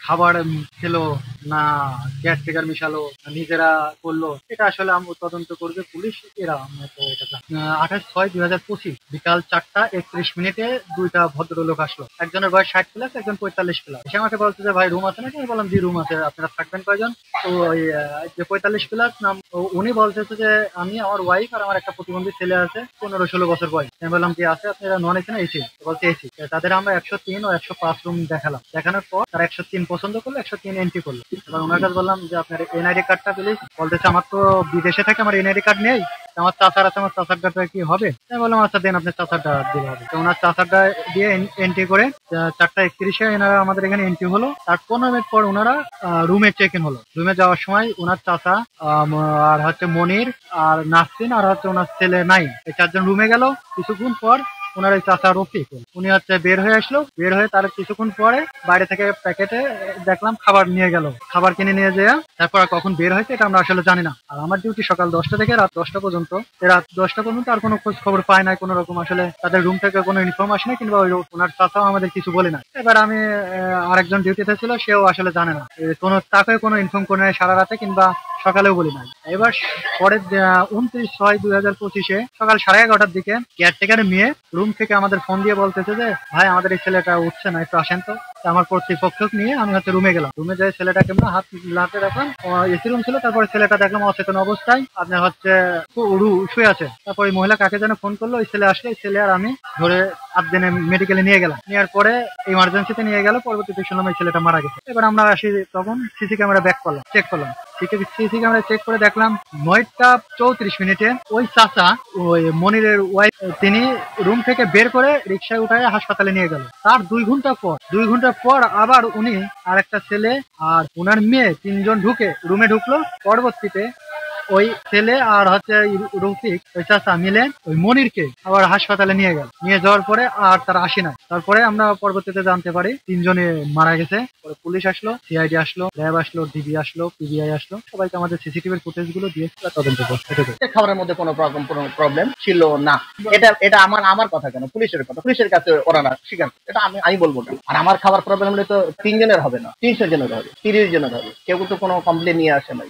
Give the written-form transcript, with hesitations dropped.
খাবার খেলো না গ্যাস ট্রিগার মিশালো না নিজেরা করলো, এটা আসলে তদন্ত করবে পুলিশ। এরা আমরা তো এটা 28/6/2025 বিকাল 4টা 31 মিনিটে দুইটা ভদ্রলোক আসলো। একজনের বয়স 60 প্লাস, একজন 45 প্লাস। এসে আমাকে বলছে যে ভাই রুম আছে নাকি? আমি বললাম জি রুম আছে, আপনারা থাকবেন কয়জন? তো ওই যে 45 প্লাস নাম, উনি বলতেছে যে আমি, আমার ওয়াইফ আর আমার একটা প্রতিবন্ধী ছেলে আছে 15-16 বছর বয়স। আমি বললাম যে আছে, আপনারা নন এসি না এসি? বলছে এসি। তাদের আমরা 103 ও 105 রুম দেখালাম। দেখানোর পর তারা 103 পছন্দ করলো, 103 এন্ট্রি করলো। এবার ওনার কাছে বললাম যে আপনার এনআইডি কার্ডটা প্লিজ। বলতেছে আমার তো বিদেশে থাকে, আমার এনআইডি কার্ড নেই, আমার চাচার আছে, আমার চাচার কার্ডটা কি হবে? আমি বললাম আচ্ছা দেন, আপনার চাচারটা দিলে হবে। তো ওনার চাচারটা দিয়ে এন্ট্রি করে 4টা 31-এ এনারা আমাদের এখানে এন্ট্রি হলো। তার 15 মিনিট পর ওনারা রুমে চেক ইন হলো। রুমে যাওয়ার সময় ওনার চাচা আর হচ্ছে মনির আর নাসরিন আর হচ্ছে ওনার ছেলে নাই, এই চারজন রুমে গেল। কিছুক্ষণ পর ওনার ওই চাচা রফিক উনি হচ্ছে বের হয়ে আসলো। বের হয়ে তার কিছুক্ষণ পরে বাইরে থেকে প্যাকেটে দেখলাম খাবার নিয়ে গেল। খাবার কিনে নিয়ে যেয়ে তারপর কখন বের হয়েছে এটা আমরা আসলে জানি না। আর আমার ডিউটি সকাল 10টা থেকে রাত 10টা পর্যন্ত। রাত 10টা পর্যন্ত আর কোনো খোঁজ খবর পায় নাই, কোনো রকম আসলে তাদের রুম থেকে কোনো ইনফর্ম আসে না, কিংবা ওই ওনার চাচাও আমাদের কিছু বলে না। এবার আমি আরেকজন ডিউটিতে ছিল, সেও আসলে জানে না, কোনো তাকে কোনো ইনফর্ম করে নাই সারা রাতে কিংবা সকালেও বলি নাই। এবার পরের 29/6/2025-এ সকাল 11:30টার দিকে কেয়ারটেকারের মেয়ে রুম থেকে আমাদের ফোন দিয়ে বলতেছে যে ভাই আমাদের এই ছেলেটা উঠছে না, একটু আসেন তো। আমার কর্তৃপক্ষক নিয়ে আমি হচ্ছে রুমে গেলাম। রুমে যাই ছেলেটাকে আমরা হাত লাতে রাখলাম, এসি রুম ছিল। তারপরে ছেলেটা দেখলাম অচেতন অবস্থায় আপনার হচ্ছে শুয়ে আছে। তারপর ওই মহিলা কাকে যেন ফোন করলো, ওই ছেলে আসলে, এই ছেলে আর আমি ধরে আবদিনে মেডিকেলে নিয়ে গেলাম। নেওয়ার পরে ইমার্জেন্সিতে নিয়ে গেল। পরবর্তীতে শুনলাম এই ছেলেটা মারা গেছে। এবার আমরা আসি, তখন সিসি ক্যামেরা ব্যাক করলাম, চেক করলাম। সিসি ক্যামেরা চেক করে দেখলাম 9টা 34 মিনিটে ওই চাচা, ওই মনিরের ওয়াইফ, তিনি রুম থেকে বের করে রিক্সায় উঠায় হাসপাতালে নিয়ে গেল। তার 2 ঘন্টা পর আবার উনি আর একটা ছেলে আর উনার মেয়ে 3জন রুমে ঢুকলো। পরবর্তীতে ওই ছেলে আর হচ্ছে রফিক, ওই চাচা মিলে ওই মনিরকে আবার হাসপাতালে নিয়ে গেল। নিয়ে যাওয়ার পরে আর তারা আসে না। তারপরে আমরা পরবর্তীতে জানতে পারি 3জনে মারা গেছে। পরে পুলিশ আসলো, সিআইডি আসলো, র্যাব আসলো, ডিবি আসলো, পিবিআই আসলো, সবাইকে আমাদের সিসিটিভির ফুটেজ গুলো দিয়ে তদন্ত করছে। খাবারের মধ্যে কোনো প্রবলেম ছিল না। এটা আমার কথা কেন, পুলিশের কথা, পুলিশের কাছে ওরা না স্বীকার, এটা আমি বলবো না। আর আমার খাবার প্রবলেম হলে তো 3 জনের হবে না, 300 জনের হবে, 30 জনের হবে। কেউ তো কোনো কমপ্লেন নিয়ে আসে নাই।